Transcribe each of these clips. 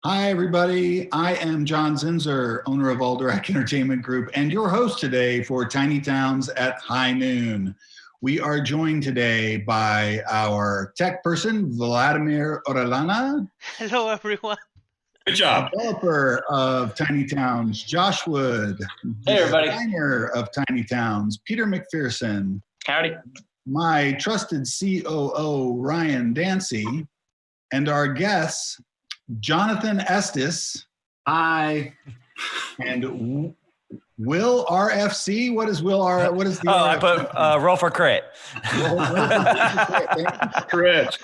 Hi, everybody. I am John Zinzer, owner of Alderac Entertainment Group, and your host today for Tiny Towns at High Noon. We are joined today by our tech person, Vladimir Orellana. Hello, everyone. Good job. Developer of Tiny Towns, Josh Wood. Hey, everybody. Designer of Tiny Towns, Peter McPherson. Howdy. My trusted COO, Ryan Dancy. And our guests, Jonathan Estis. Hi. And Will RFC. What is Will R? What is the? I put roll for crit. Crit.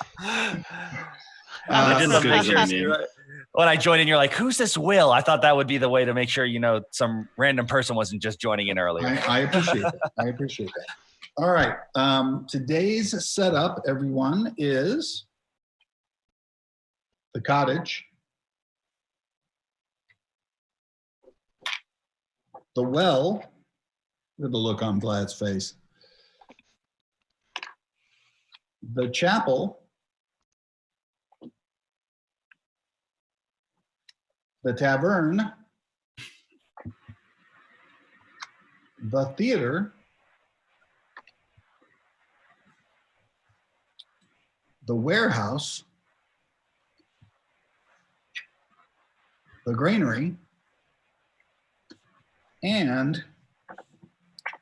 I did some pictures. When I joined in, you're like, "Who's this Will?" I thought that would be the way to make sure some random person wasn't just joining in earlier. I appreciate that. I appreciate that. All right. Today's setup, everyone, is the cottage, the well. Look at the look on Vlad's face. The chapel, the tavern, the theater, the warehouse, the granary, and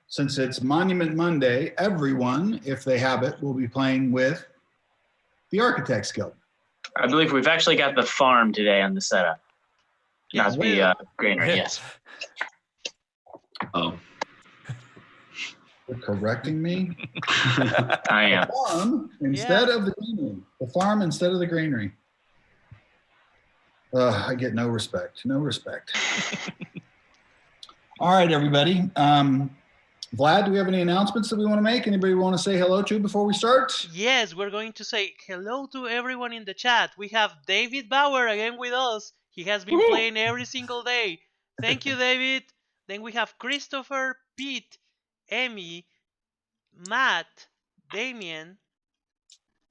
since it's Monument Monday, everyone, if they have it, will be playing with the Architects Guild. I believe we've actually got the farm today on the setup. Yes, Not the granary, yes. Oh. You're correcting me? I am. The farm instead of the granary. The farm instead of the granary. I get no respect. No respect. All right, everybody. Vlad, do we have any announcements that we want to make? Anybody want to say hello to before we start? Yes, we're going to say hello to everyone in the chat. We have David Bauer again with us. He has been playing every single day. Thank you, David. Then we have Christopher, Pete, Emmy, Matt, Damien,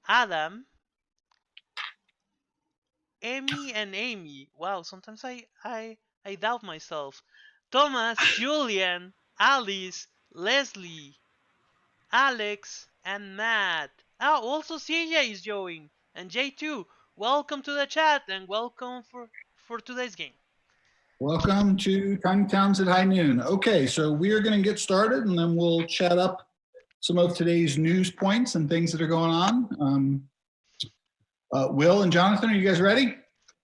Adam, Emmy and Amy. Wow, sometimes I doubt myself. Thomas, Julian, Alice, Leslie, Alex, and Matt. Oh, also CJ is joining. And J2. Welcome to the chat and welcome for today's game. Welcome to Tiny Towns at High Noon. Okay, so we are going to get started and then we'll chat up some of today's news points and things that are going on. Will and Jonathan, are you guys ready?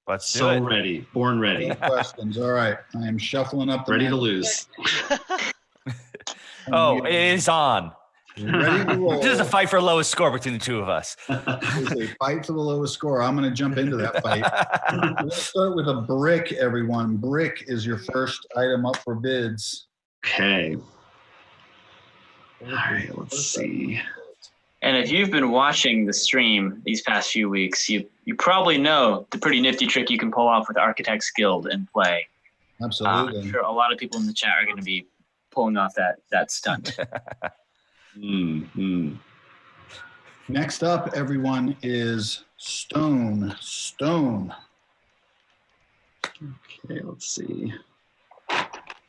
Let's do it. Ready. Born ready. No questions. All right. I am shuffling up the Ready to lose. Oh, it is on. Ready to roll. This is a fight for lowest score between the two of us. It's a fight for the lowest score. I'm going to jump into that fight. Let's start with a brick, everyone. Brick is your first item up for bids. Okay. All right, let's see. And if you've been watching the stream these past few weeks, you probably know the pretty nifty trick you can pull off with Architects Guild and play. Absolutely. I'm sure a lot of people in the chat are going to be pulling off that stunt. Next up, everyone, is stone. Stone. Okay, let's see.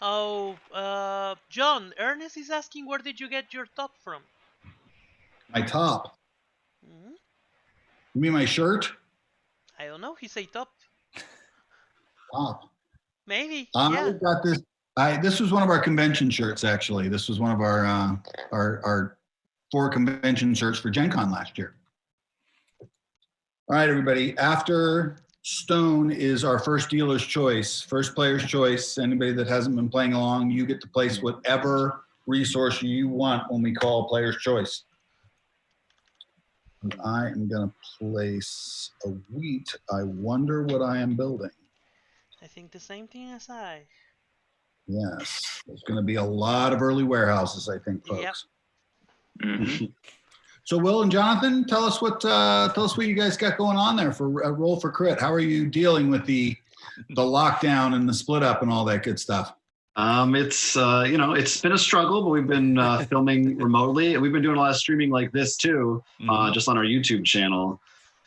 Oh, John, Ernest is asking where did you get your top from? My top. Hmm? You mean my shirt? I don't know. He say top. Top. Maybe. I Yeah. got this. This was one of our convention shirts, actually. This was one of our 4 convention shirts for Gen Con last year. All right, everybody. After stone is our first dealer's choice, first player's choice. Anybody that hasn't been playing along, you get to place whatever resource you want when we call player's choice. And I am going to place a wheat. I wonder what I am building. I think the same thing as I. Yes, there's going to be a lot of early warehouses, I think, folks. Yep. Mm-hmm. So, Will and Jonathan, tell us what you guys got going on there for a roll for crit. How are you dealing with the lockdown and the split up and all that good stuff? It's it's been a struggle, but we've been filming remotely, and we've been doing a lot of streaming like this too, just on our YouTube channel.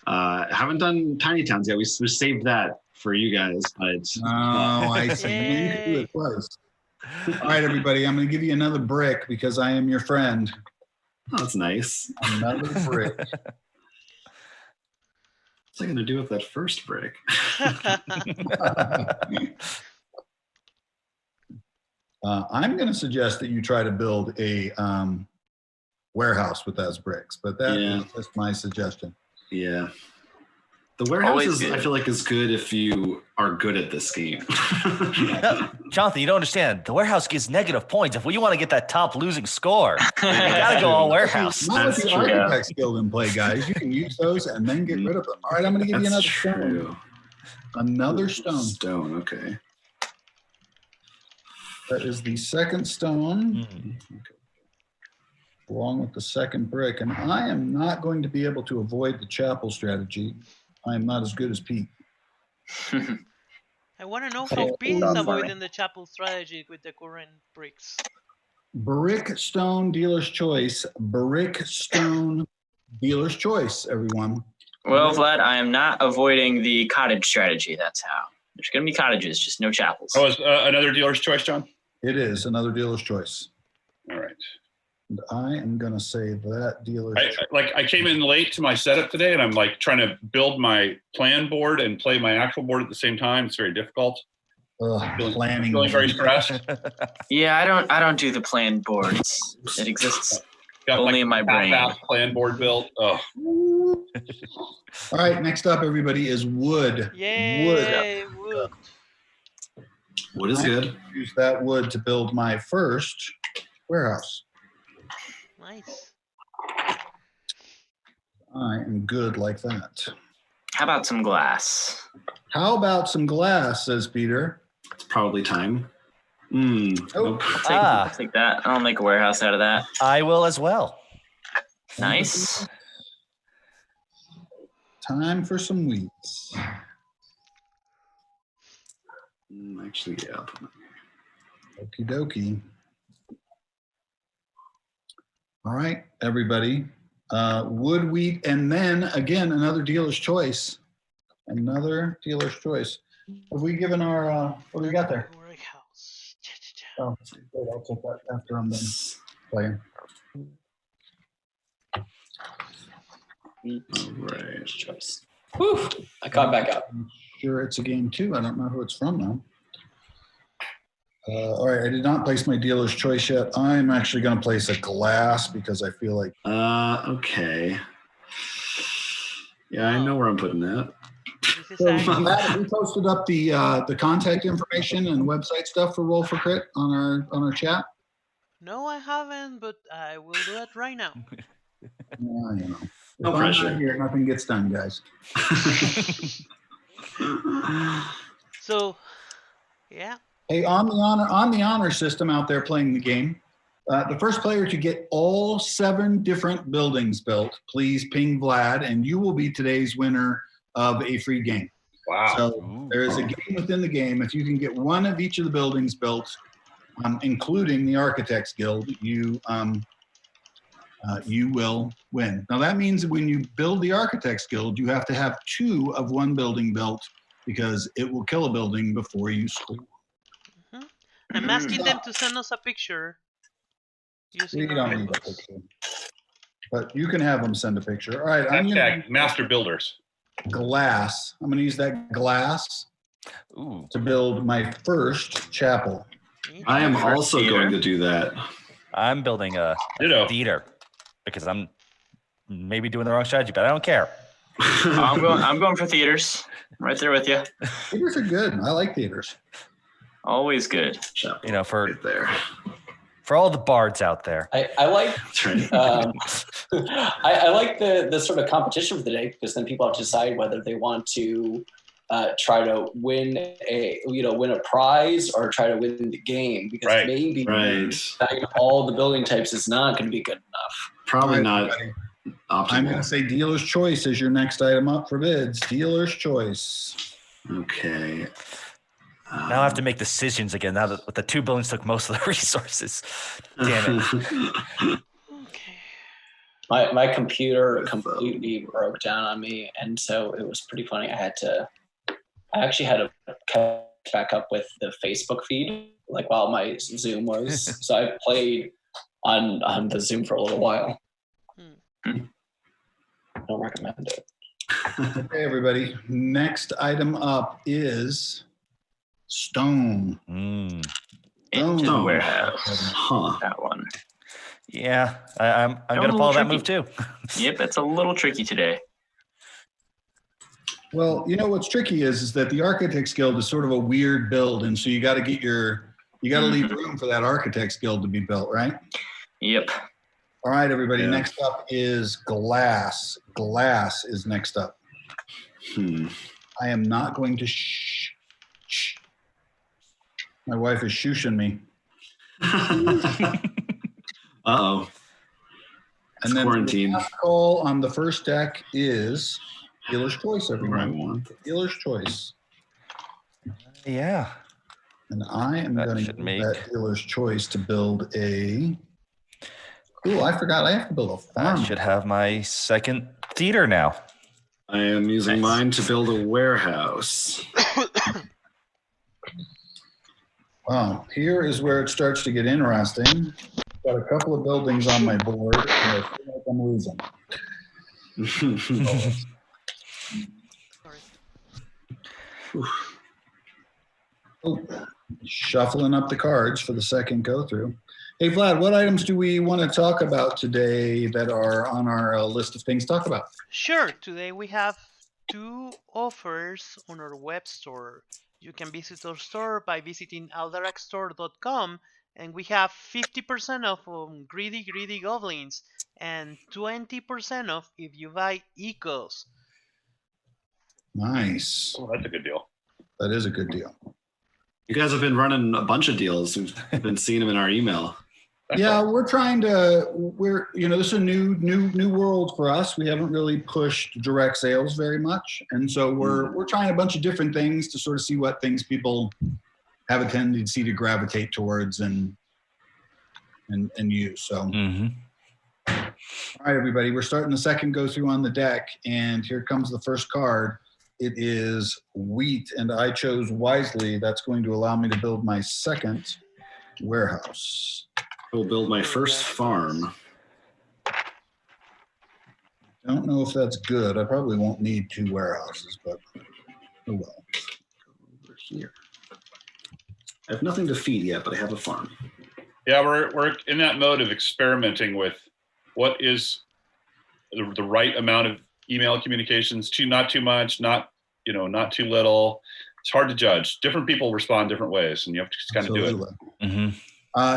Haven't done Tiny Towns yet. We saved that for you guys, but Oh, I see. You can do it twice. All right, everybody. I'm going to give you another brick because I am your friend. oh, that's nice. Another brick. What's I gonna do with that first brick? I'm going to suggest that you try to build a warehouse with those bricks, but that is just my suggestion. Yeah. The warehouse Always is, good. I feel like, is good if you are good at this game. No, Jonathan, you don't understand. The warehouse gives negative points. If we want to get that top losing score, you gotta go all warehouse. Not with That's the true. architect skill in play, guys. You can use those and then get rid of them. All right, I'm going to give you That's another stone. true. Another stone. Stone, okay. That is the second stone, Mm. along with the second brick. And I am not going to be able to avoid the chapel strategy. I am not as good as Pete. I want to know how Pete is avoiding the chapel strategy with the current bricks. Brick, stone, dealer's choice. Brick, stone, dealer's choice, everyone. Well, Vlad, I am not avoiding the cottage strategy. That's how. There's going to be cottages, just no chapels. Oh, is another dealer's choice, John? It is another dealer's choice. All right. And I am going to say that dealer's I came in late to my setup today, and I'm like trying to build my plan board and play my actual board at the same time. It's very difficult. planning. Feeling very stressed. Yeah, I don't do the plan boards. It exists Got only in my brain. half-assed plan board built. Oh, All right, next up, everybody, is wood. Wood. Yay, wood. Wood is good. Use that wood to build my first warehouse. Nice. I am good like that. How about some glass? How about some glass, says Peter. It's probably time. Oh. Nope. I'll take that. I'll make a warehouse out of that. I will as well. Nice. Time for some wheats. Actually, yeah. I'll put Okie dokie. All right, everybody. Wood, wheat, and then again, another dealer's choice. Another dealer's choice. Have we given our, what do we got there? Warehouse. Oh, good. I'll take that after I'm done playing. All right. Choice. Whew, I caught back up. I'm sure it's a game too. I don't know who it's from though. All right, I did not place my dealer's choice yet. I'm actually going to place a glass because I feel like Okay. Yeah, I know where I'm putting that. This is actually, Matt, we posted up the contact information and website stuff for Roll for Crit on our chat. no, I haven't, but I will do it right now. Yeah, you know. No If I'm pressure. not here, nothing gets done, guys. So, yeah. Hey, on the honor system out there playing the game, the first player to get all 7 different buildings built, please ping Vlad, and you will be today's winner of a free game. wow. So there is a game within the game. If you can get one of each of the buildings built, including the Architects Guild, you will win. Now that means that when you build the Architects Guild, you have to have 2 of one building built because it will kill a building before you score. I'm asking them to send us a picture. We Using don't our need a inbox. picture. But you can have them send a picture. All right, I'm going Hashtag master builders. to glass. I'm going to use that glass Ooh. to build my first chapel. I am First also theater. going to do that. I'm building a Ditto. theater because I'm maybe doing the wrong strategy, but I don't care. I'm going for theaters. I'm right there with you. Theaters are good. I like theaters. Always good. You know, for Right there. all the bards out there. I like That's right. I like the sort of competition for the day because then people have to decide whether they want to try to win a prize or try to win the game because Right. maybe Right. having all the building types is not going to be good enough. Probably All not right, I'm going to optimal. say dealer's choice is your next item up for bids. Dealer's choice. Okay. Now I have to make decisions again. Now that the 2 buildings took most of the resources. Damn it. Okay. My computer completely broke down on me, and so it was pretty funny. I had to I actually had to catch back up with the Facebook feed, like while my Zoom was. So I played on the Zoom for a little while. Don't recommend it. Okay, everybody. Next item up is Stone. Into the Stone. warehouse. Huh. That one. Yeah, I'm going to little follow that tricky. move too. Yep, it's a little tricky today. Well, you know what's tricky is that the Architect's Guild is sort of a weird build, and so you got to leave room for that Architect's Guild to be built, right? Yep. All right, everybody. Yeah. Next up is Glass. Glass is next up. I am not going to shh. My wife is shushing me. Uh-oh. And then quarantine. the last call on the first deck is Dealer's Choice, Right everyone. one. Dealer's Choice. Yeah. And I am That going to should use make- that Dealer's Choice to build a... Ooh, I forgot. I have to build a farm. I should have my second theater now. I am using mine to build a warehouse. Well, here is where it starts to get interesting. Got a couple of buildings on my board, and I feel like I'm losing. Oh, shuffling up the cards for the second go through. Hey, Vlad, what items do we want to talk about today that are on our list of things to talk about? Sure, today we have 2 offers on our web store. You can visit our store by visiting aldaracstore.com, and we have 50% off on Greedy Goblins and 20% off if you buy Ecos. Nice. Oh, that's a good deal. That is a good deal. You guys have been running a bunch of deals. We've been seeing them in our email. Yeah, we're trying to, this is a new world for us. We haven't really pushed direct sales very much. And so we're trying a bunch of different things to sort of see what things people have a tendency to gravitate towards and use. So, All right, everybody, we're starting the second go through on the deck, and here comes the first card. It is Wheat, and I chose wisely. That's going to allow me to build my second warehouse. I will build my first farm. Don't know if that's good. I probably won't need 2 warehouses, but oh well. Over here. I have nothing to feed yet, but I have a farm. Yeah, we're in that mode of experimenting with what is the right amount of email communications. Not too much, not too little. It's hard to judge. Different people respond different ways, and you have to just kind of do it.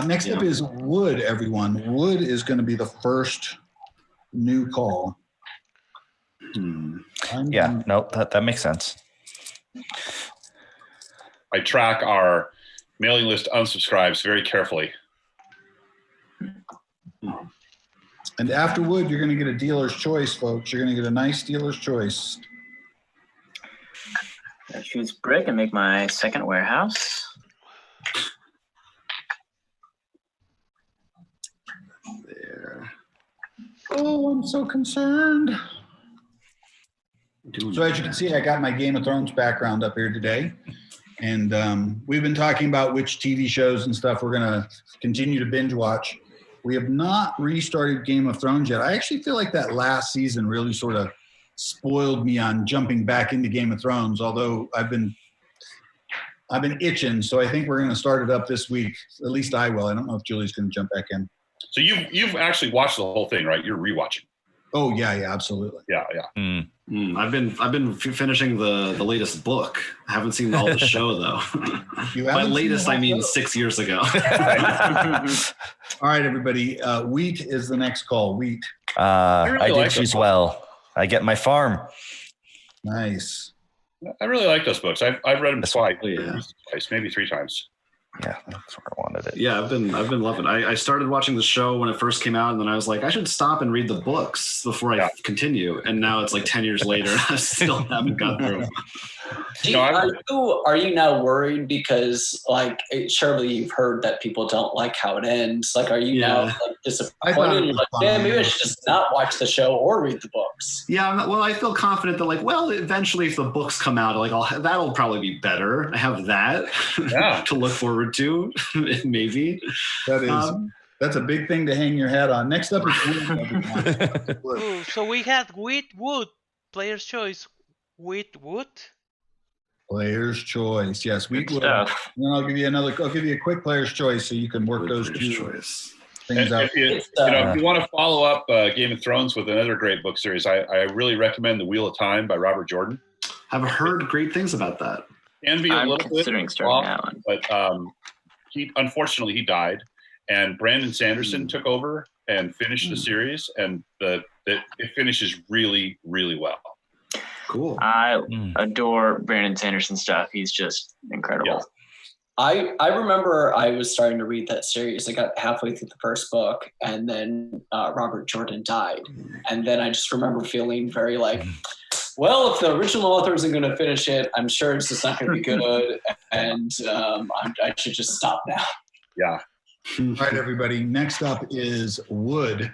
Next up is Wood, everyone. Wood is going to be the first new call. Yeah, no, that makes sense. I track our mailing list unsubscribes very carefully. And after Wood, you're going to get a Dealer's Choice, folks. You're going to get a nice Dealer's Choice. I choose brick and make my second warehouse. There. Oh, I'm so concerned. So as you can see, I got my Game of Thrones background up here today. And we've been talking about which TV shows and stuff we're going to continue to binge watch. We have not restarted Game of Thrones yet. I actually feel like that last season really sort of spoiled me on jumping back into Game of Thrones, although I've been itching. So I think we're going to start it up this week. At least I will. I don't know if Julie's going to jump back in. So you've actually watched the whole thing, right? You're rewatching. Oh yeah, absolutely. Yeah. I've been finishing the latest book. I haven't seen all the show though. By latest, I mean 6 years ago. All right, everybody. Wheat is the next call. Wheat. I did choose well. I get my farm. Nice. I really like those books. I've read them twice, maybe 3 times. Yeah, that's where I wanted it. Yeah, I've been loving it. I started watching the show when it first came out, and then I was like, I should stop and read the books before I continue. And now it's like 10 years later, and I still haven't got through. Are you now worried because surely you've heard that people don't like how it ends? Like, are you now disappointed? And you're like, damn, maybe I should just not watch the show or read the books. Yeah, well, I feel confident that eventually if the books come out, that'll probably be better. I have that to look forward to, maybe. That's a big thing to hang your hat on. Next up is Ooh, so we had Wood, player's choice. Wood. Player's choice, yes. Good I'll stuff. give you a quick player's choice so you can work those two things out. If you want to follow up Game of Thrones with another great book series, I really recommend The Wheel of Time by Robert Jordan. I've heard great things about that. Can be a little considering bit starting off, that one. but unfortunately he died, and Brandon Sanderson took over and finished the series, and it finishes really, really well. Cool. I adore Brandon Sanderson stuff. He's just incredible. Yeah. I remember I was starting to read that series. I got halfway through the first book, and then Robert Jordan died. And then I just remember feeling very well, if the original author isn't going to finish it, I'm sure it's just not going to be good. And I should just stop now. Yeah. All right, everybody. Next up is Wood.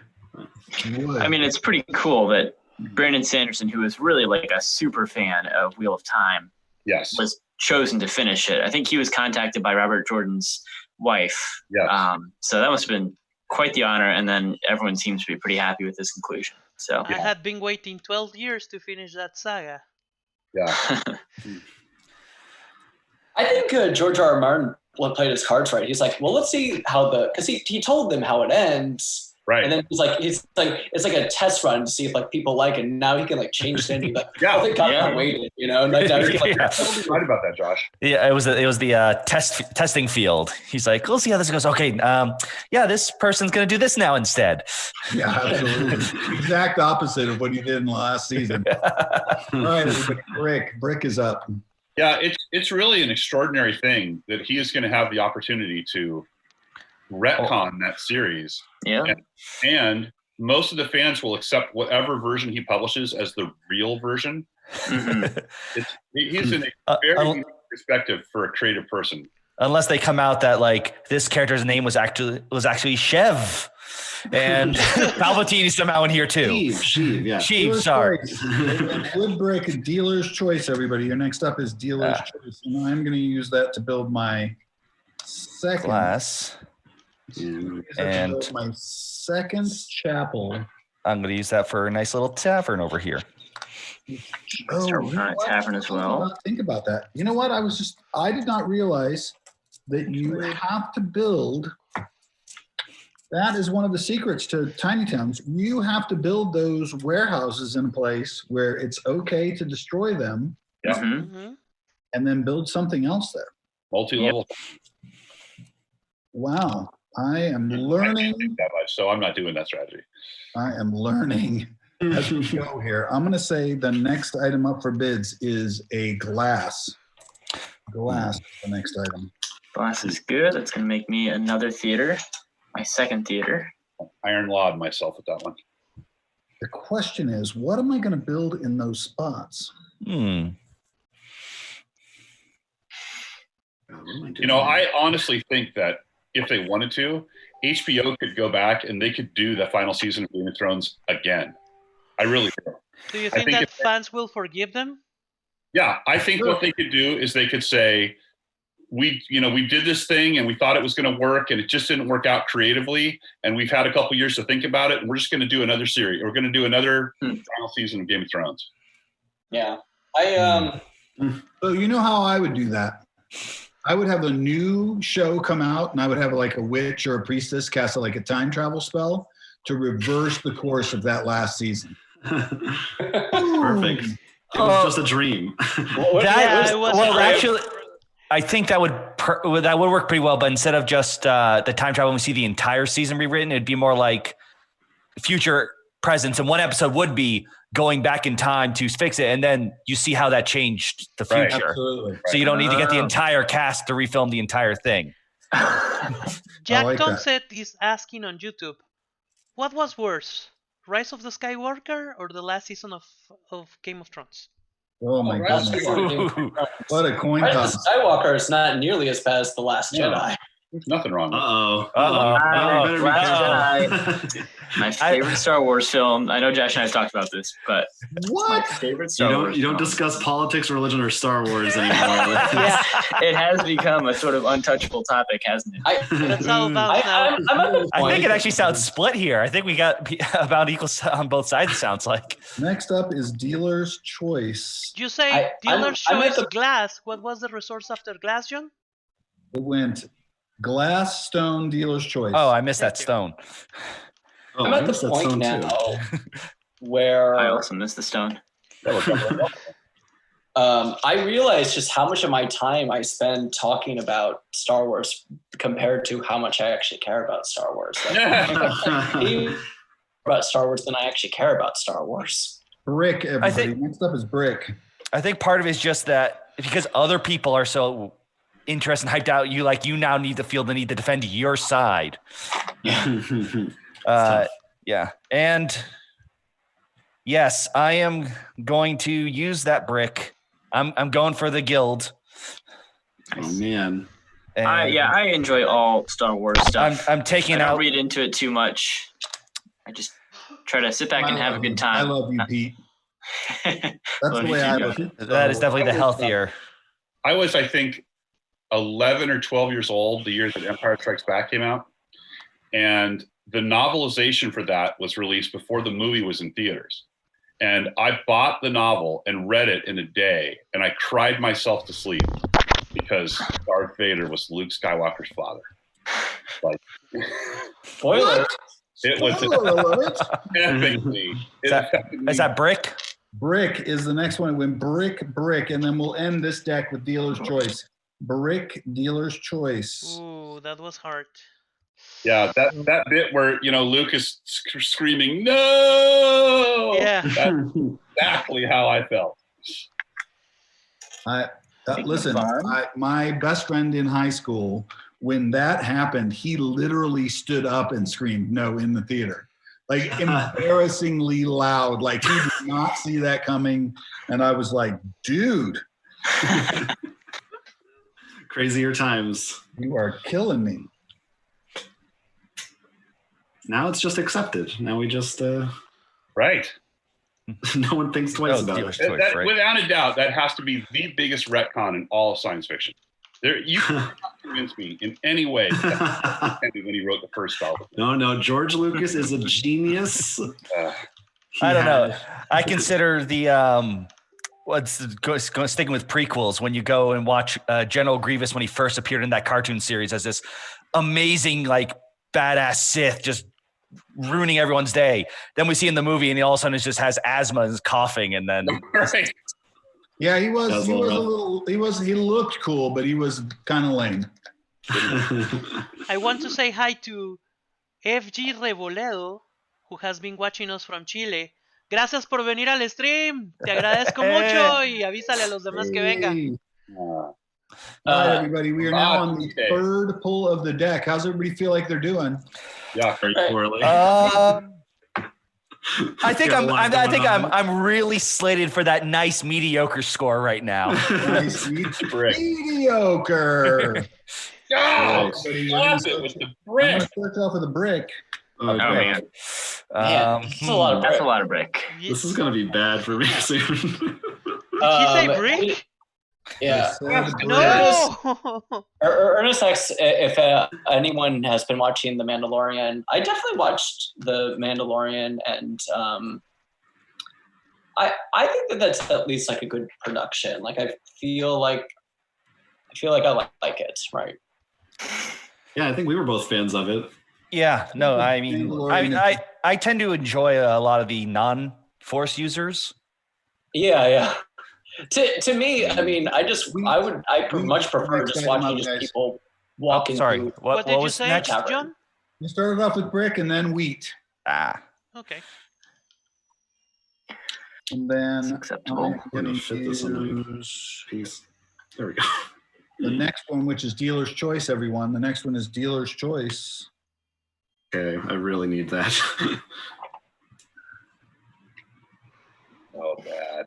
I mean, it's pretty cool that Brandon Sanderson, who is really a super fan of Wheel of Time, was chosen to finish it. I think he was contacted by Robert Jordan's wife. Yes. So that must have been quite the honor, and then everyone seems to be pretty happy with this conclusion. So I had been waiting 12 years to finish that saga. Yeah. I think George R. R. Martin played his cards right. He's like, well, let's see how because he told them how it ends. Right. And then it's like a test run to see if people like it. And now he can change the ending. Thank God I waited, And now he can right about that, Josh. Yeah, it was the testing field. He's like, we'll see how this goes. Okay, this person's gonna do this now instead. Yeah, absolutely. Exact opposite of what he did in the last season. All right, everybody, Brick is up. Yeah, it's really an extraordinary thing that he is going to have the opportunity to retcon that series. Yeah. And most of the fans will accept whatever version he publishes as the real version. Mm-hmm. He's in a very unique perspective for a creative person. Unless they come out that this character's name was actually Shev, and Palpatine is somehow in here too. Sheev, sorry. Wood Brick, dealer's choice, everybody. Your next up is dealer's choice. And I'm going to use that to build my second class. And my second chapel. I'm going to use that for a nice little tavern over here. Start working on a tavern as well. Think about that. You know what? I did not realize that you have to build. That is one of the secrets to tiny towns. You have to build those warehouses in a place where it's okay to destroy them. Yeah. Mm-hmm. And then build something else there. Multi-level. Wow. I am learning. That much, so I'm not doing that strategy. I am learning as we go here. I'm going to say the next item up for bids is a glass. Glass is the next item. Glass is good. That's going to make me another theater, my second theater. Iron Lawed myself with that one. The question is, what am I going to build in those spots? I honestly think that if they wanted to, HBO could go back and they could do the final season of Game of Thrones again. I really do. Do you think that fans will forgive them? Yeah, I think what they could do is they could say, we did this thing and we thought it was going to work and it just didn't work out creatively, and we've had a couple years to think about it, and we're just going to do another series. We're going to do another final season of Game of Thrones. Yeah. So you know how I would do that? I would have a new show come out, and I would have a witch or a priestess cast a time travel spell to reverse the course of that last season. Perfect. It was just a dream. Actually, I think that would work pretty well. But instead of just the time travel, we see the entire season rewritten. It'd be more like future presence, and one episode would be going back in time to fix it, and then you see how that changed the future. Right, absolutely. So you don't need to get the entire cast to refilm the entire thing. Jack Concept is asking on YouTube, what was worse, Rise of the Skywalker or the last season of Game of Thrones? Oh my Rise of goodness. Skywalker. What a coin Rise toss. of Skywalker is not nearly as bad as The Last No. Jedi. There's nothing wrong with it. Better be Last careful. My favorite Star Wars film. I know Josh and I have talked about this, but What? my favorite Star Wars You don't film. discuss politics, religion, or Star Wars anymore. Yeah, it has become a sort of untouchable topic, hasn't it? It's all about now. I'm at the I point. think it actually sounds split here. I think we got about equal on both sides, it sounds like. Next up is dealer's choice. You say I'm dealer's at choice the- glass. What was the resource after glass, John? It went glass, stone, dealer's choice. Oh, I missed that stone. I'm at the point now where I also missed the stone. I realize just how much of my time I spend talking about Star Wars compared to how much I actually care about Star Wars. Like, about Star Wars than I actually care about Star Wars. Brick, everybody. Next up is Brick. I think part of it is just that because other people are so interested and hyped out, you now need to feel the need to defend your side. Yeah. And yes, I am going to use that brick. I'm going for the guild. Oh man. And I enjoy all Star Wars stuff. I'm taking I don't out. read into it too much. I just try to sit back and have a good I time. love you, Pete. That's Love the you way too, I Josh. look. That is definitely the healthier. I was, I think, 11 or 12 years old the year that Empire Strikes Back came out. And the novelization for that was released before the movie was in theaters. And I bought the novel and read it in a day. And I cried myself to sleep because Darth Vader was Luke Skywalker's father. Like, Spoiler. it was epically. Is that brick? Brick is the next one. It went brick, and then we'll end this deck with dealer's choice. Brick, dealer's choice. Ooh, that was hard. Yeah, that bit where Luke is screaming no. Yeah. That's exactly how I felt. Listen, my best friend in high school, when that happened, he literally stood up and screamed no in the theater. Like embarrassingly loud. Like he did not see that coming. And I was like, dude. Crazier times. You are killing me. Now it's just accepted. Now we just right. No one thinks twice about it. Right? Without a doubt, that has to be the biggest retcon in all of science fiction. You can't convince me in any way that when he wrote the first Star Wars. No, George Lucas is a genius. I don't know. I consider the sticking with prequels when you go and watch General Grievous when he first appeared in that cartoon series as this amazing, like, badass Sith just ruining everyone's day. Then we see in the movie and he all of a sudden just has asthma and is coughing and then right. Yeah, he looked cool, but he was kind of lame. I want to say hi to FG Revoledo, who has been watching us from Chile. Gracias por venir al stream. Te agradezco mucho y avísale a los demás que vengan. All right, everybody. We are now on the third pull of the deck. How's everybody feel like they're doing? Yeah, very poorly. I think I'm really slated for that nice mediocre score right now. Nice mediocre. God, it was the brick. I'm gonna start off with a brick. Oh, man. That's a lot of brick. That's a lot of brick. This is gonna be bad for me soon. Did he say brick? Yeah. No. Ernest X, if anyone has been watching The Mandalorian, I definitely watched The Mandalorian, and I think that's at least like a good production. Like I feel like I like it, right? Yeah, I think we were both fans of it. Yeah, no, I mean, I tend to enjoy a lot of the non-Force users. Yeah. To me, I mean, I much prefer just watching just people walking. Sorry, through. What did you say, next? John? You started off with brick and then wheat. Okay. And then Acceptable. We're gonna fit this in my piece. There we go. The next one, which is dealer's choice, everyone. The next one is dealer's choice. Okay, I really need that. Oh, bad.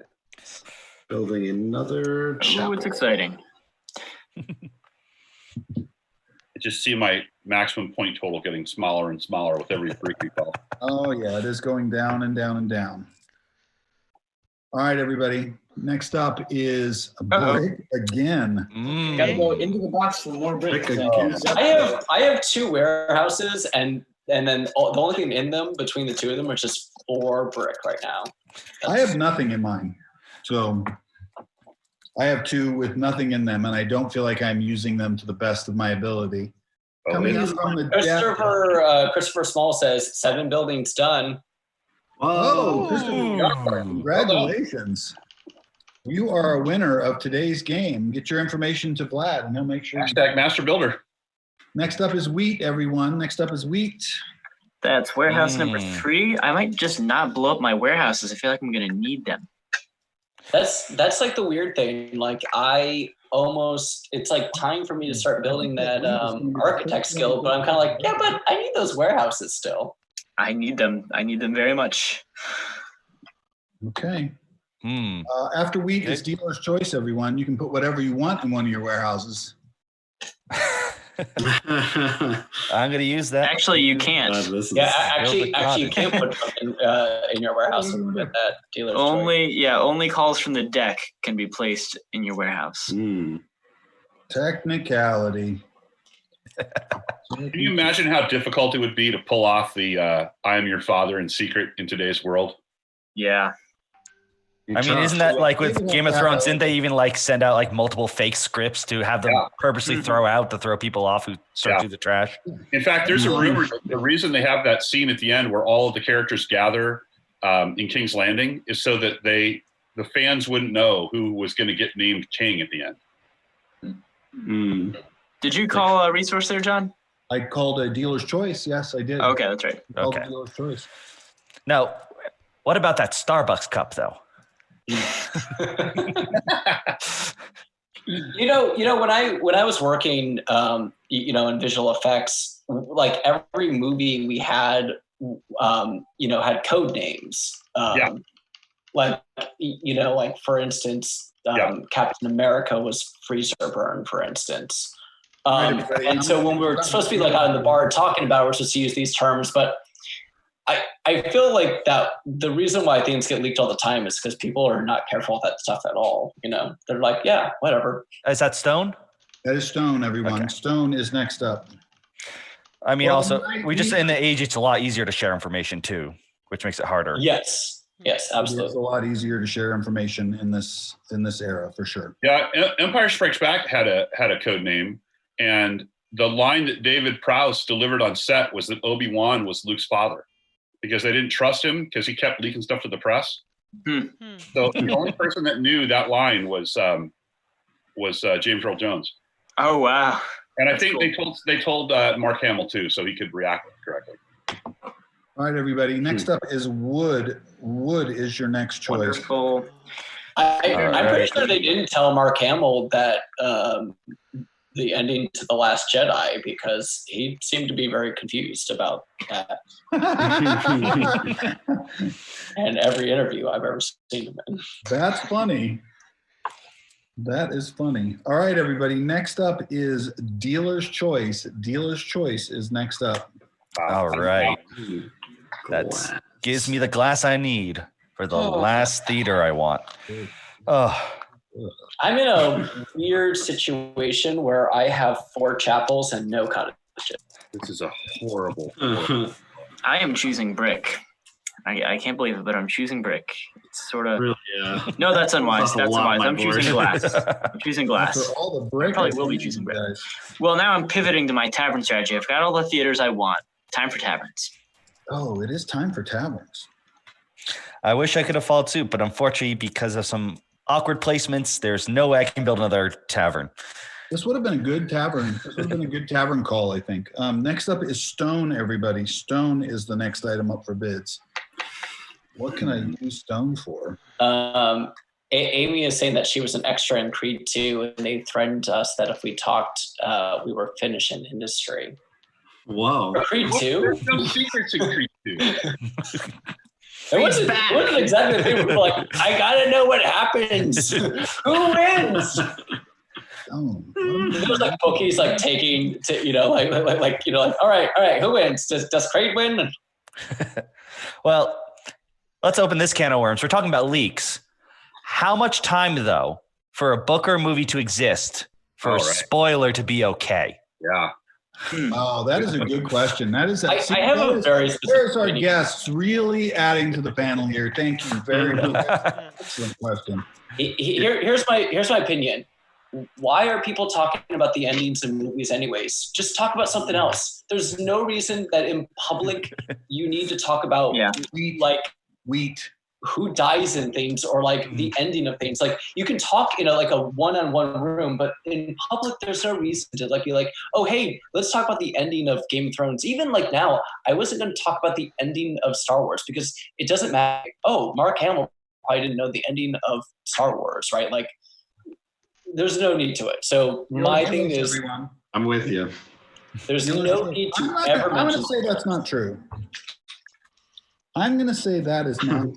Building another chapel. Oh, it's exciting. I just see my maximum point total getting smaller and smaller with every brick we fall. Oh, yeah, it is going down and down and down. All right, everybody. Next up is a brick again. Gotta go into the box for more bricks. Brick again. I have 2 warehouses, and then the only thing in them between the 2 of them is just 4 brick right now. I have nothing in mine. So I have 2 with nothing in them, and I don't feel like I'm using them to the best of my ability. Coming in from the Christopher Small says 7 buildings done. Whoa, Christopher, congratulations. You are a winner of today's game. Get your information to Vlad, and he'll make sure. Hashtag Master Builder. Next up is wheat, everyone. Next up is wheat. That's warehouse number 3. I might just not blow up my warehouses. I feel like I'm going to need them. That's like the weird thing. Like it's like time for me to start building that architect skill, but I'm kind of like, yeah, but I need those warehouses still. I need them. I need them very much. Okay. After wheat is dealer's choice, everyone. You can put whatever you want in one of your warehouses. I'm going to use that. Actually, you can't. Actually, you can't put something in your warehouse and get that dealer's choice. Only calls from the deck can be placed in your warehouse. Technicality. Can you imagine how difficult it would be to pull off the I am your father in secret in today's world? Yeah. I mean, isn't that like with Game of Thrones? Didn't they even like send out like multiple fake scripts to have them purposely throw people off who sort through the trash? In fact, there's a rumor that the reason they have that scene at the end where all of the characters gather in King's Landing is so that the fans wouldn't know who was going to get named king at the end. Did you call a resource there, John? I called a dealer's choice. Yes, I did. Okay, that's right. Okay. Dealer's choice. Now, what about that Starbucks cup, though? You know, when I was working, in visual effects, like every movie we had, had code names. Like for instance, Captain America was Freezer Burn, for instance. And so when we were supposed to be like out in the bar talking about it, we're supposed to use these terms, but I feel like that the reason why things get leaked all the time is because people are not careful with that stuff at all. They're like, yeah, whatever. Is that Stone? That is Stone, everyone. Okay. Stone is next up. I mean, also, we just in the age, it's a lot easier to share information too, which makes it harder. Yes, absolutely. It's a lot easier to share information in this era for sure. Yeah, Empire Strikes Back had a code name, and the line that David Prowse delivered on set was that Obi-Wan was Luke's father, because they didn't trust him because he kept leaking stuff to the press. So the only person that knew that line was James Earl Jones. Oh wow! And I think they told Mark Hamill too, so he could react correctly. All right, everybody. Next up is wood. Wood is your next choice. Wonderful. I'm pretty sure they didn't tell Mark Hamill that the ending to The Last Jedi, because he seemed to be very confused about that. And every interview I've ever seen him in. That's funny. That is funny. All right, everybody. Next up is Dealer's Choice. Dealer's Choice is next up. All right. That gives me the glass I need for the last theater I want. Oh. I'm in a weird situation where I have 4 chapels and no cottages. This is a horrible. I am choosing brick. I can't believe it, but I'm choosing brick. It's sort of. Really, yeah. No, that's unwise. That's unwise. I'm choosing glass. I'm choosing glass. All the brick, I probably will be choosing brick. Well, now I'm pivoting to my tavern strategy. I've got all the theaters I want. Time for taverns. Oh, it is time for taverns. I wish I could have followed suit, but unfortunately, because of some awkward placements, there's no way I can build another tavern. This would have been a good tavern. This would have been a good tavern call, I think. Next up is Stone, everybody. Stone is the next item up for bids. What can I use Stone for? Amy is saying that she was an extra in Creed 2, and they threatened us that if we talked, we were finished in industry. Whoa. For Creed 2? There's no secrets in Creed 2. It wasn't exactly the thing. We were like, I gotta know what happens. Who wins? Oh, It was like bookies like taking to, you know, like all right, who wins? Does Craig win? Well, let's open this can of worms. We're talking about leaks. How much time though for a book or a movie to exist for a spoiler to be okay? Yeah. Oh, that is a good question. That is. I have a very specific There's our opinion. guests really adding to the panel here. Thank you very much. Excellent question. Here's my opinion. Why are people talking about the endings of movies anyways? Just talk about something else. There's no reason that in public you need to talk about wheat, who dies in things or like the ending of things. Like you can talk in like a one-on-one room, but in public there's no reason to like be like, oh hey, let's talk about the ending of Game of Thrones. Even like now, I wasn't going to talk about the ending of Star Wars because it doesn't matter. Oh, Mark Hamill probably didn't know the ending of Star Wars, right? Like there's no need to it. So my thing is, everyone. I'm with you. There's no need to ever mention. I'm going to say that's not true. I'm going to say that is not.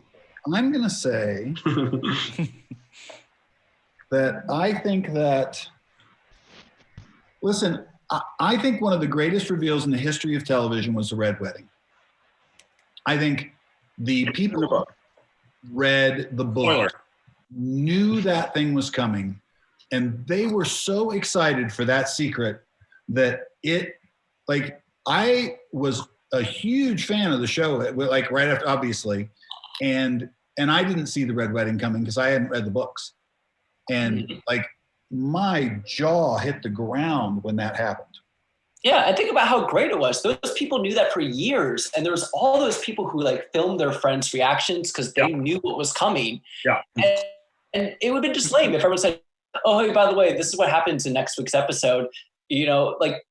I'm going to say that I think that. Listen, I think one of the greatest reveals in the history of television was the Red Wedding. I think the people who read the book knew that thing was coming. And they were so excited for that secret that I was a huge fan of the show, like right after, obviously. And I didn't see the Red Wedding coming because I hadn't read the books. And like my jaw hit the ground when that happened. Yeah, and think about how great it was. Those people knew that for years. And there was all those people who like filmed their friends' reactions because they knew what was coming. Yeah. And it would have been just lame if everyone said, oh, hey, by the way, this is what happens in next week's episode. You know, like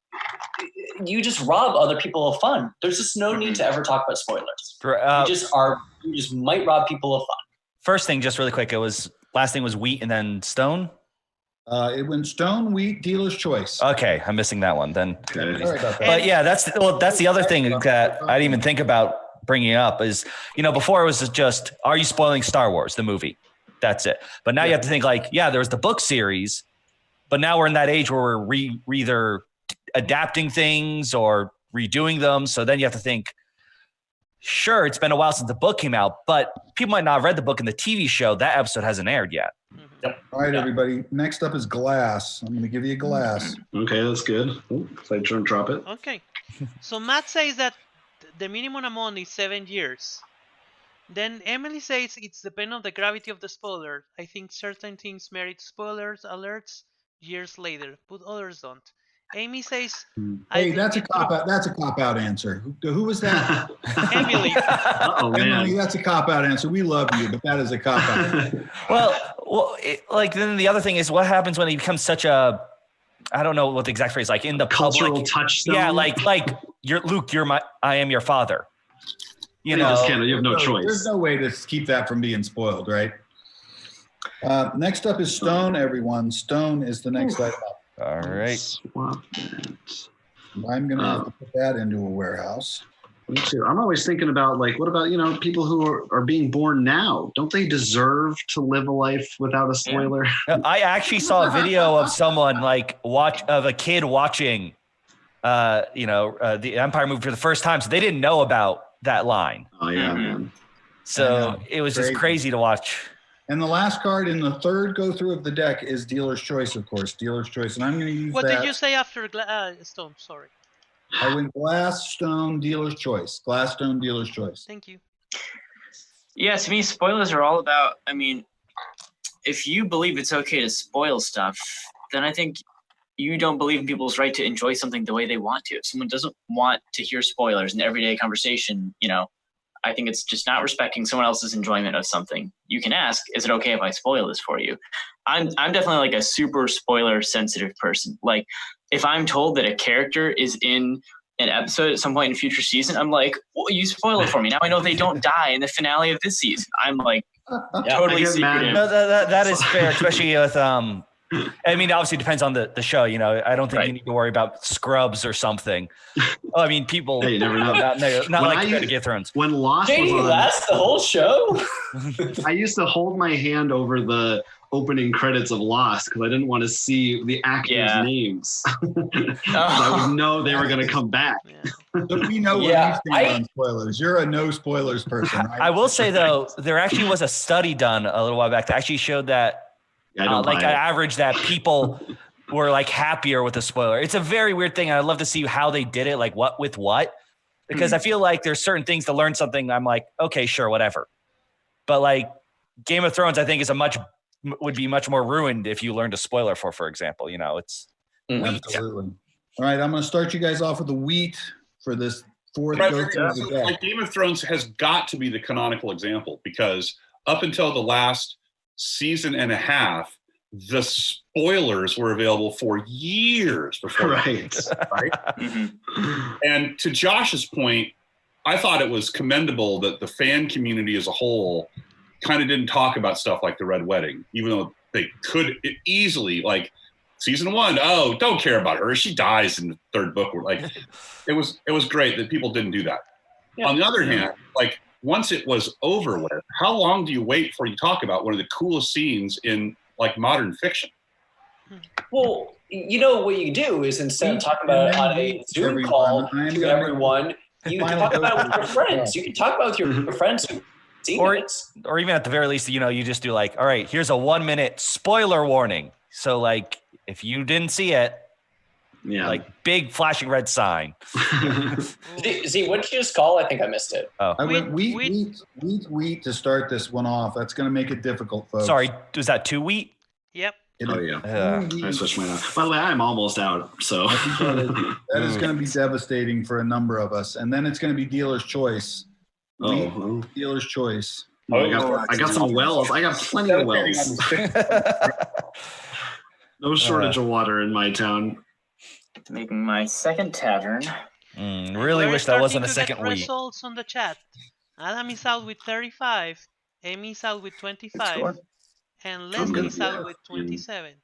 you just rob other people of fun. There's just no need to ever talk about spoilers. You just might rob people of fun. First thing, just really quick, last thing was wheat and then stone. It went stone, wheat, dealer's choice. Okay, I'm missing that one then. Sorry about that. But yeah, that's the other thing that I didn't even think about bringing up is, you know, before it was just, are you spoiling Star Wars, the movie? That's it. But now you have to think like, yeah, there was the book series, but now we're in that age where we're either adapting things or redoing them. So then you have to think, sure, it's been a while since the book came out, but people might not have read the book in the TV show. That episode hasn't aired yet. Yep. All right, everybody. Next up is glass. I'm going to give you a glass. Okay, that's good. Side turn, drop it. Okay. So Matt says that the minimum amount is 7 years. Then Emily says it's dependent on the gravity of the spoiler. I think certain things merit spoilers alerts years later, but others don't. Amy says, "Hey, that's a cop out. That's a cop out answer. Who was that?" Emily. Emily, that's a cop out answer. We love you, but that is a cop out. well, then the other thing is what happens when he becomes such a, I don't know what the exact phrase, like in the cultural public touchstone. Yeah, like you're Luke. I am your father. You know, you have no choice. There's no way to keep that from being spoiled, right? Next up is stone, everyone. Stone is the next item up. All right. Swap that. I'm going to have to put that into a warehouse. Me too. I'm always thinking about what about, people who are being born now? Don't they deserve to live a life without a spoiler? I actually saw a video of someone of a kid watching, the Empire movie for the first time. So they didn't know about that line. Oh yeah, man. So it was just crazy to watch. And the last card in the third go through of the deck is dealer's choice, of course. Dealer's choice, and I'm going to use What that. did you say after stone? Sorry. I went glass, stone, dealer's choice. Glass, stone, dealer's choice. Thank you. Yeah, to me, spoilers are all about. I mean, if you believe it's okay to spoil stuff, then I think you don't believe in people's right to enjoy something the way they want to. If someone doesn't want to hear spoilers in everyday conversation, I think it's just not respecting someone else's enjoyment of something. You can ask, is it okay if I spoil this for you? I'm definitely like a super spoiler sensitive person. Like if I'm told that a character is in an episode at some point in a future season, I'm like, well, you spoil it for me. Now I know they don't die in the finale of this season. I'm like totally secretive. No, that is fair, especially with I mean, obviously it depends on the show. You know, I don't think you need to worry about Scrubs or something. I mean, people. Hey, you never know. Not like Game of Thrones. When Lost was on, that's the whole show. I used to hold my hand over the opening credits of Lost because I didn't want to see the actors' names. I would know they were going to come back. But we know what you think on spoilers. You're a no spoilers person, right? I will say though, there actually was a study done a little while back that actually showed that, like an average, that people were like happier with a spoiler. It's a very weird thing. I'd love to see how they did it, like what with what, because I feel like there's certain things to learn something. I'm like, okay, sure, whatever. But like Game of Thrones, I think would be much more ruined if you learned a spoiler for example. You know, it's absolutely. All right, I'm going to start you guys off with the wheat for this fourth. Like Game of Thrones has got to be the canonical example because up until the last season and a half, the spoilers were available for years before. Right. Mm-hmm. And to Josh's point, I thought it was commendable that the fan community as a whole kind of didn't talk about stuff like the Red Wedding, even though they could easily, like season 1, oh, don't care about her. She dies in the third book. Like, it was great that people didn't do that. Yeah. On the other hand, like once it was over with, how long do you wait before you talk about one of the coolest scenes in like modern fiction? Well, you know what you do is instead of talking about it on a Zoom call to everyone, you talk about it with your friends. You can talk about it with your friends. Or even at the very least, you know, you just do like, all right, here's a 1-minute spoiler warning. So like, if you didn't see it, like big flashing red sign. Z, what did you just call? I think I missed it. Oh, I went wheat to start this one off. That's going to make it difficult, folks. Sorry, was that 2 wheat? Yep. Oh yeah. I switched mine out. By the way, I'm almost out. So that is going to be devastating for a number of us, and then it's going to be dealer's choice. Dealer's choice. I got some wells. I got plenty of wells. No shortage of water in my town. Making my second tavern. Really wish that wasn't a second wheat. Results on the chat. Adam is out with 35. Amy is out with 25. And Leslie is out with 27.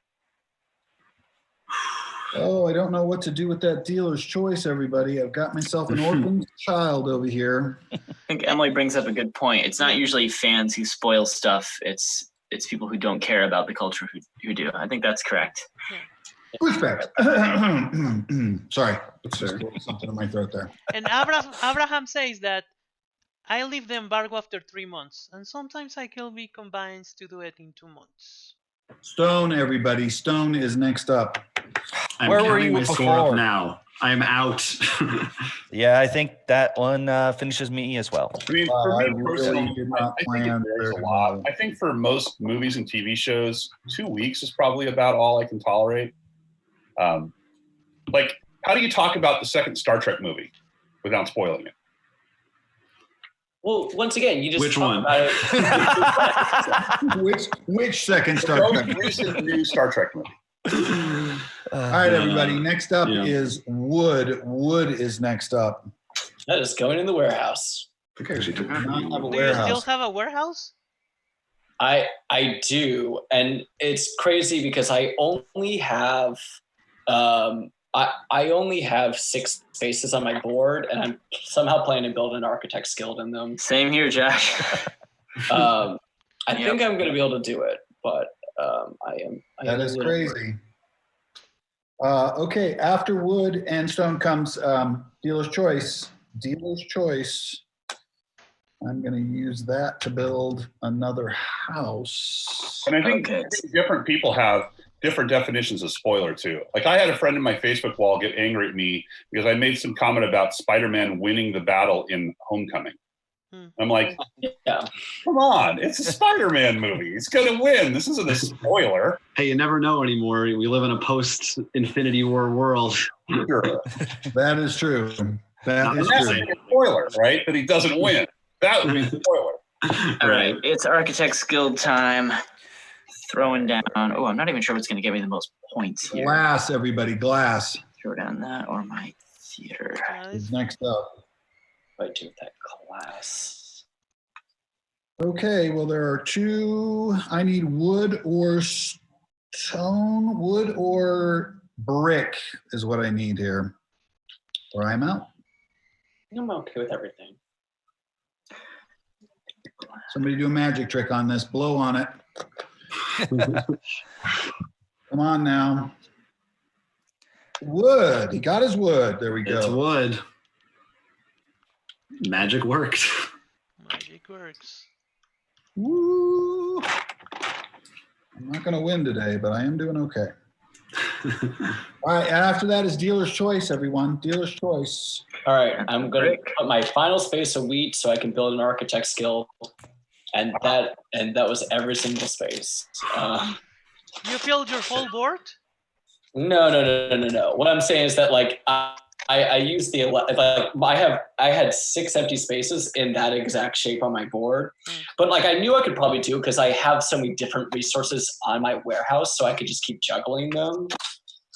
Oh, I don't know what to do with that dealer's choice, everybody. I've got myself an orphan child over here. I think Emily brings up a good point. It's not usually fans who spoil stuff. It's people who don't care about the culture who do. I think that's correct. Pushback. Sorry. Something in my throat there. And Abraham says that I leave the embargo after 3 months, and sometimes I can be convinced to do it in 2 months. Stone, everybody. Stone is next up. Where were you before? Now I'm out. Yeah, I think that one finishes me as well. I mean, for me personally, there's a lot. I think for most movies and TV shows, 2 weeks is probably about all I can tolerate. Like, how do you talk about the second Star Trek movie without spoiling it? Well, once again, you just which one? About it. which second Star Trek? The most recent new Star Trek movie. All right, everybody. Next up is wood. Wood is next up. That is going in the warehouse. I actually do not have a Do warehouse. you still have a warehouse? I do, and it's crazy because I only have I only have 6 spaces on my board, and I'm somehow planning to build an architect's guild in them. Same here, Josh. I think I'm going to be able to do it, but that is crazy. Okay, after wood and stone comes dealer's choice. Dealer's choice. I'm going to use that to build another house. And I think different people have different definitions of spoiler too. Like, I had a friend in my Facebook wall get angry at me because I made some comment about Spider-Man winning the battle in Homecoming. I'm like, come on, it's a Spider-Man movie. He's going to win. This isn't a spoiler. Hey, you never know anymore. We live in a post-Infinity War world. Sure. That is true. That is true. true. A spoiler, right? That he doesn't win. That would be a spoiler. All right, it's Architect's Guild time. Throwing down. Oh, I'm not even sure what's going to give me the most points here. Glass, everybody, glass. Throw down that or my theater. Is next up. What do that class? Okay, well, there are 2. I need wood or Stone, wood, or brick is what I need here. Or I'm out. I'm okay with everything. Somebody do a magic trick on this. Blow on it. Come on now. Wood. He got his wood. There we go. It's wood. Magic worked. Magic works. Woo. I'm not going to win today, but I am doing okay. All right. After that is dealer's choice, everyone. Dealer's choice. All right, I'm going to put my final space of wheat so I can build an architect skill. And that was every single space. You filled your whole board? No. What I'm saying is that like I used the like I had 6 empty spaces in that exact shape on my board, but like I knew I could probably do because I have so many different resources on my warehouse, so I could just keep juggling them.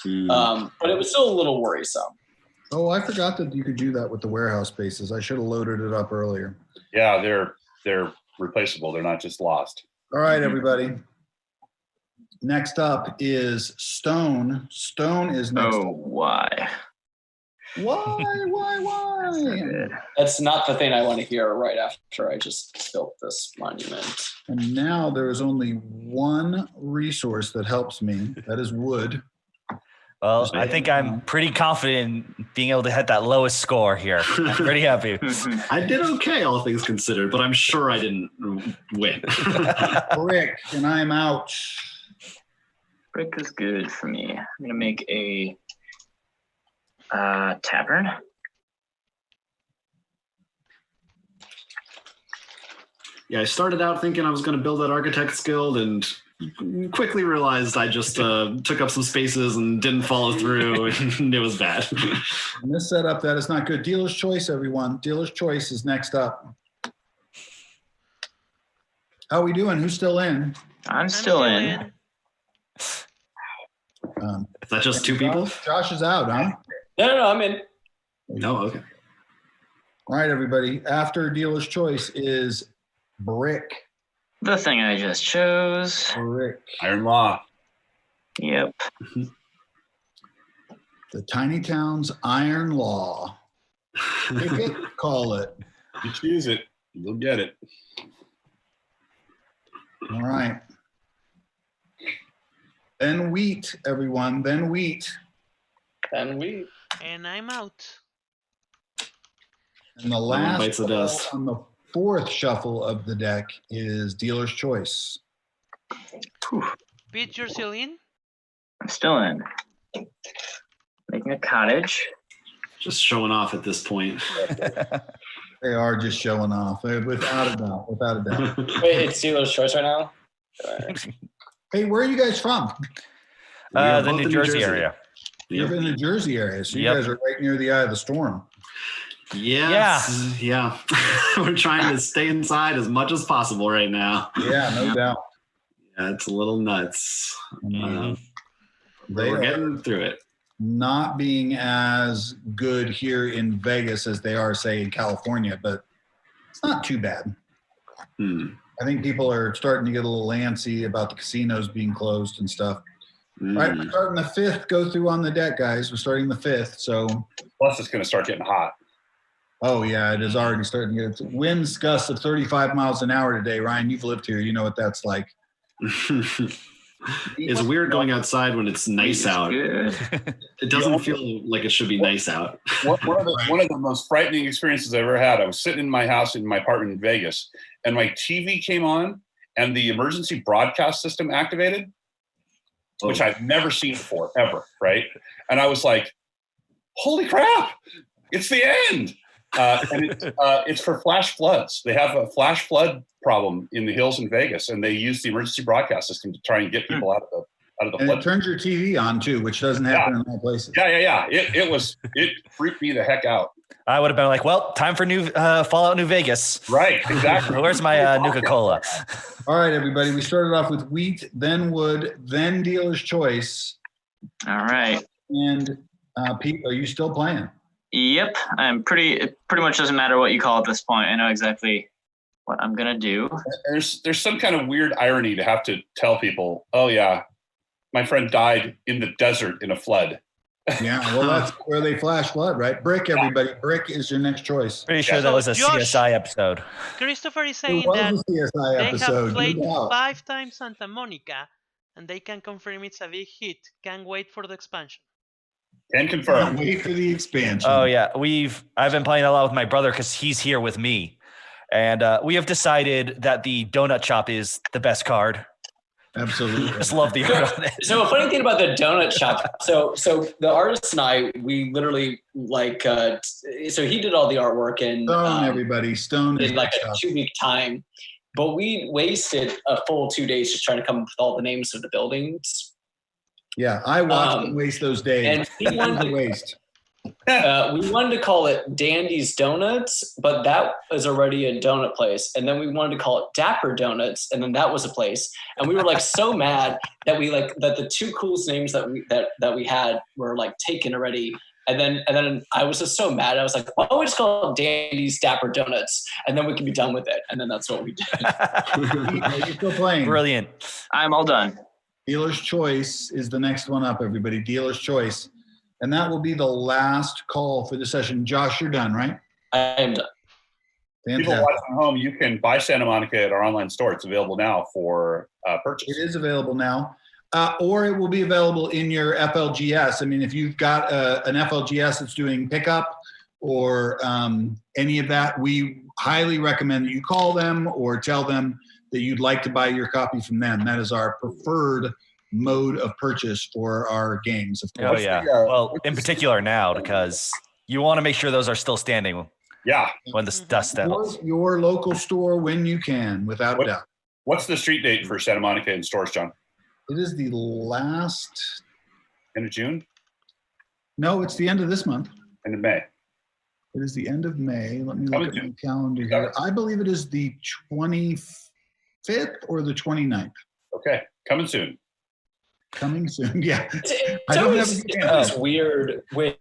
But it was still a little worrisome. Oh, I forgot that you could do that with the warehouse spaces. I should have loaded it up earlier. Yeah, they're replaceable. They're not just lost. All right, everybody. Next up is stone. Stone is next. Oh, why? Why? That's not the thing I want to hear right after I just built this monument. And now there is only one resource that helps me. That is wood. Well, I think I'm pretty confident in being able to hit that lowest score here. I'm pretty happy. I did okay, all things considered, but I'm sure I didn't win. Brick, and I'm out. Brick is good for me. I'm gonna make a tavern. Yeah, I started out thinking I was going to build that architect's guild and quickly realized I just took up some spaces and didn't follow through, and it was bad. In this setup, that is not good. Dealer's choice, everyone. Dealer's choice is next up. How are we doing? Who's still in? I'm still in. Is that just 2 people? Josh is out, huh? No, I'm in. No, okay. All right, everybody. After dealer's choice is brick. The thing I just chose. Brick. Iron Law. Yep. The Tiny Town's Iron Law. Pick it, call it. You choose it, you'll get it. All right. Then wheat, everyone. Then wheat. And we. And I'm out. And the one last bites the dust. on the 4th shuffle of the deck is dealer's choice. Pete, you're still in? I'm still in. Making a cottage. Just showing off at this point. They are just showing off, without a doubt. Without a doubt. Wait, it's dealer's choice right now? Hey, where are you guys from? The New Jersey area. You're in the Jersey area, so you Yep. guys are right near the eye of the storm. Yes. Yeah. We're trying to stay inside as much as possible right now. Yeah, no doubt. Yeah, it's a little nuts. They We're are getting through it. not being as good here in Vegas as they are, say, in California, but it's not too bad. I think people are starting to get a little antsy about the casinos being closed and stuff. All right, we're starting the 5th go through on the deck, guys. We're starting the 5th, so. Plus, it's going to start getting hot. Oh, yeah, it is already starting to get winds gusts of 35 miles an hour today. Ryan, you've lived here. You know what that's like. It's weird going outside when it's nice out. Good. It doesn't feel like it should be nice out. One of the most frightening experiences I've ever had, I was sitting in my house in my apartment in Vegas, and my TV came on, and the emergency broadcast system activated, which I've never seen before, ever, right? And I was like, holy crap, it's the end. And it's for flash floods. They have a flash flood problem in the hills in Vegas, and they use the emergency broadcast system to try and get people out of the And flood. it turns your TV on too, which doesn't happen in all places. Yeah. It freaked me the heck out. I would have been like, well, time for new Fallout New Vegas. Right, exactly. Where's my Nuka-Cola? All right, everybody. We started off with wheat, then wood, then dealer's choice. All right. And Pete, are you still playing? Yep. It pretty much doesn't matter what you call at this point. I know exactly what I'm gonna do. There's some kind of weird irony to have to tell people, oh yeah, my friend died in the desert in a flood. Yeah, well, that's where they flash flood, right? Brick, everybody. Brick is your next choice. Pretty sure So, that was a Josh- CSI episode. Christopher is It saying was that a CSI they episode. have played no doubt. 5 times Santa Monica, and they can confirm it's a big hit. Can't wait for the expansion. Can Can't confirm. wait for the expansion. Oh yeah, I've been playing a lot with my brother because he's here with me, and we have decided that the donut shop is the best card. Absolutely. Just love the art on it. So a funny thing about the donut shop. So the artist and I, we literally so he did all the artwork and Stone, everybody. Stone is in like a top. 2-week time, but we wasted a full 2 days just trying to come up with all the names of the buildings. Yeah, I watched them waste those days. And we It was a wanted, waste. we wanted to call it Dandy's Donuts, but that was already a donut place. And then we wanted to call it Dapper Donuts, and then that was a place. And we were like so mad that that the 2 coolest names that we had were like taken already. And then I was just so mad. I was like, why don't we just call it Dandy's Dapper Donuts, and then we can be done with it. And then that's what we did. Are you still playing? Brilliant. I'm all done. Dealer's Choice is the next one up, everybody. Dealer's Choice. And that will be the last call for the session. Josh, you're done, right? I am done. People Fantastic. watching at home, you can buy Santa Monica at our online store. It's available now for purchase. It is available now. Or it will be available in your FLGS. I mean, if you've got an FLGS that's doing pickup or any of that, we highly recommend that you call them or tell them that you'd like to buy your copy from them. That is our preferred mode of purchase for our games. Of course. Oh yeah. Well, in particular now, because you want to make sure those are still standing Yeah. when the dust settles. Your local store when you can, without a doubt. What's the street date for Santa Monica in stores, John? It is the last. End of June? No, it's the end of this month. End of May? It is the end of May. Let me look at my calendar here. I believe it is the 25th or the 29th. Okay. Coming soon. Coming soon. Yeah. It's always weird when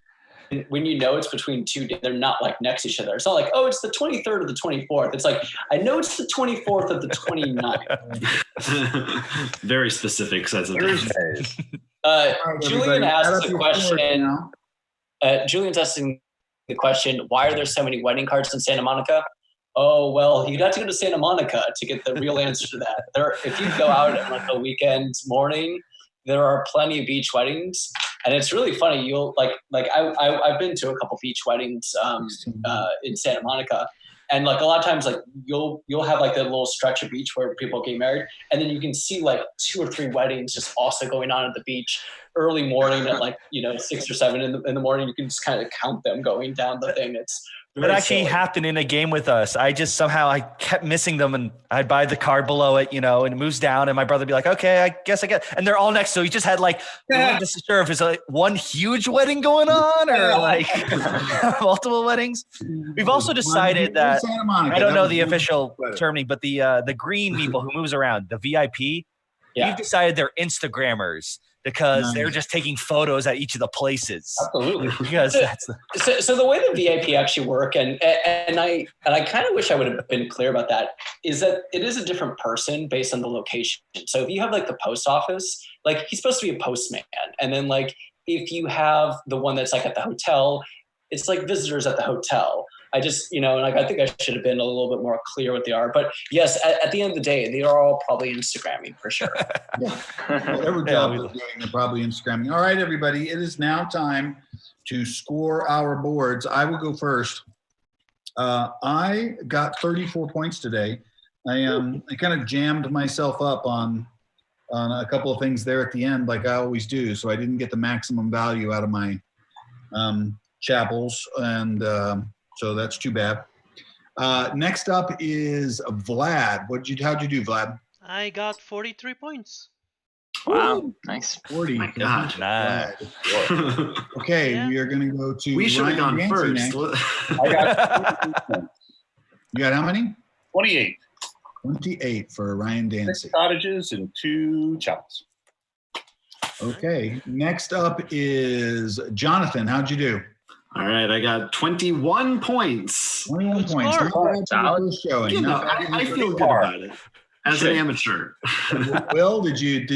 you know it's between 2 days. They're not like next to each other. It's not like, oh, it's the 23rd or the 24th. It's like, I know it's the 24th or the 29th. Very specific sense of Thursdays. Julian asks a question. Julian's asking the question, why are there so many wedding cards in Santa Monica? Oh, well, you'd have to go to Santa Monica to get the real answer to that. If you go out on like a weekend morning, there are plenty of beach weddings, and it's really funny. You'll I've been to a couple beach weddings in Santa Monica, and like a lot of times like you'll have like that little stretch of beach where people get married, and then you can see like 2 or 3 weddings just also going on at the beach early morning at like 6 or 7 in the morning. You can just kind of count them going down the thing. It's It actually happened in a game with us. I just somehow kept missing them, and I'd buy the card below it, and it moves down, and my brother would be like, okay, I guess I get, and they're all next. So he just had like, just sure if it's like one huge wedding going on or like multiple weddings. We've also decided that, I don't know the official terming, but the green people who moves around, the VIP, we've decided they're Instagrammers. Because they're just taking photos at each of the places. Absolutely. Because that's so the way the VIP actually work, and I kind of wish I would have been clear about that, is that it is a different person based on the location. So if you have like the post office, like he's supposed to be a postman, and then like if you have the one that's like at the hotel, it's like visitors at the hotel. I just, like I think I should have been a little bit more clear what they are. But yes, at the end of the day, they are all probably Instagramming for sure. Whatever job they're doing, they're probably Instagramming. All right, everybody, it is now time to score our boards. I will go first. I got 34 points today. I kind of jammed myself up on a couple of things there at the end, like I always do. So I didn't get the maximum value out of my chapels, and so that's too bad. Next up is Vlad. How'd you do, Vlad? I got 43 points. Wow, Ooh, nice. 40. Oh my God. Nah. Okay, Yeah. we are going to go to We should have Ryan gone Dancy first. next. I got You got how many? 28. 28 for Ryan 6 Dancy. cottages and 2 chapels. Okay, next up is Jonathan. How'd you do? All right, I got 21 points. 21 Good points. score. Not bad for the Solid. first showing. You know, Not bad for the I first feel good showing. about it as an amateur. Will, did you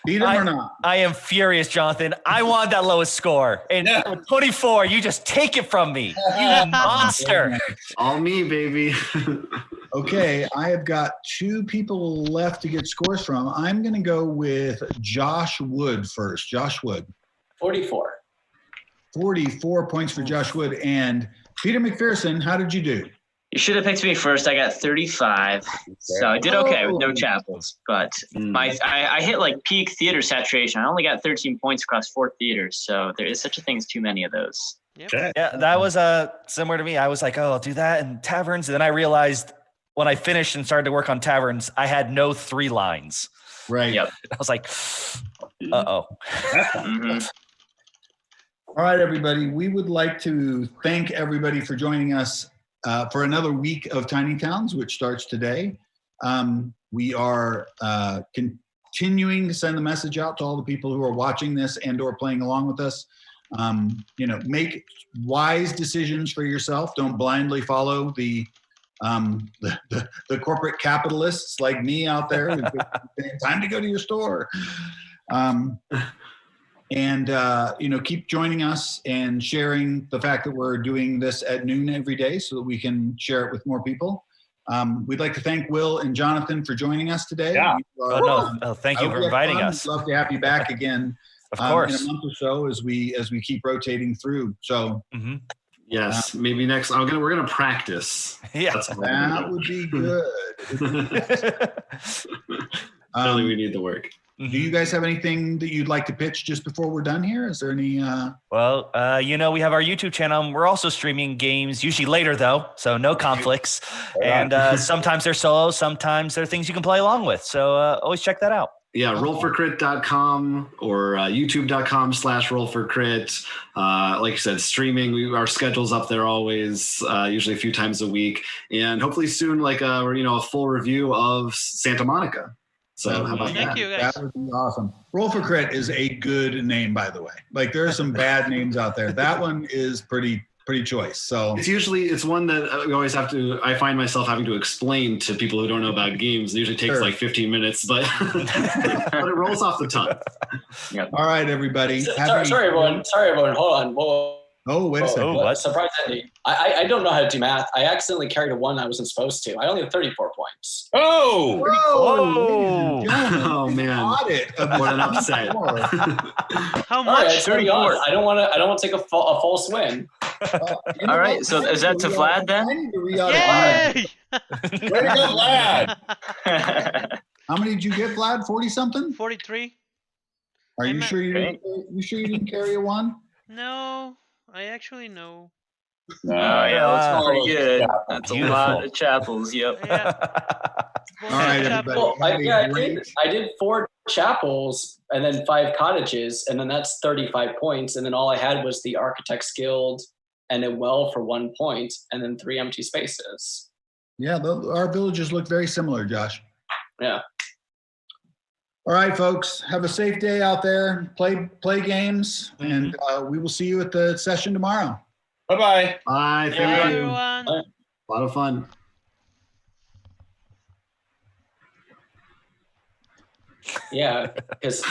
Beat him or not? I am furious, Jonathan. I want that lowest score. And with 24, you just take it from me. You monster. All me, baby. Okay, I have got 2 people left to get scores from. I'm going to go with Josh Wood first. Josh Wood. 44. 44 points for Josh Wood. And Peter McPherson, how did you do? You should have picked me first. I got 35. So I did okay with no chapels. But I hit like peak theater saturation. I only got 13 points across 4 theaters. So there is such a thing as too many of those. Yep. Yeah, that was similar to me. I was like, oh, I'll do that and taverns. And then I realized when I finished and started to work on taverns, I had no 3 lines. Right. Yep. I was like, uh-oh. Mhm. All right, everybody. We would like to thank everybody for joining us for another week of Tiny Towns, which starts today. We are continuing to send the message out to all the people who are watching this and or playing along with us. Make wise decisions for yourself. Don't blindly follow the corporate capitalists like me out there. Time to go to your store. Keep joining us and sharing the fact that we're doing this at noon every day so that we can share it with more people. We'd like to thank Will and Jonathan for joining us today. Yeah. Thank you for inviting us. We'd love to have you back again. Of course. In a month or so as we keep rotating through. So Yes, maybe next. We're gonna practice. Yeah, that would be good. Really, we need the work. Do you guys have anything that you'd like to pitch just before we're done here? Is there any? Well, we have our YouTube channel. We're also streaming games, usually later though, so no conflicts. And sometimes they're solo, sometimes they're things you can play along with. So always check that out. Yeah, rollforcrit.com or youtube.com/rollforcrit. Like you said, streaming. Our schedule's up there always, usually a few times a week, and hopefully soon, like a full review of Santa Monica. So how about Thank that? you, guys. That would be awesome. Roll for Crit is a good name, by the way. Like there are some bad names out there. That one is pretty choice. So it's one that we always have to. I find myself having to explain to people who don't know about games. It usually takes like 15 minutes, but but it rolls off the tongue. Yep. All right, everybody. Sorry, everyone. Hold on. Whoa. Oh, wait a second. What? Surprise ending. I don't know how to do math. I accidentally carried a 1 I wasn't supposed to. I only have 34 points. Oh! Whoa! Oh man! Audit of What an upset! How All right, much? 34. I don't want to take a false win. All right, so is that to Vlad then? I need to re-audit Yay! Way to go, lad! mine. How many did you get, Vlad? 40 something? 43. Are you I'm sure you great. didn't? You sure you didn't carry a 1? No, I actually know. Oh yeah, that's pretty good. Yeah. That's a lot of chapels. Yep. Yeah. All right, everybody. Well, Have a great- I did 4 chapels and then 5 cottages, and then that's 35 points. And then all I had was the Architects Guild and a well for 1 point, and then 3 empty spaces. Yeah, our villages look very similar, Josh. Yeah. All right, folks. Have a safe day out there. Play games, and we will see you at the session tomorrow. Bye-bye. Bye. Bye, Thank you. everyone. A lot of fun. Yeah, because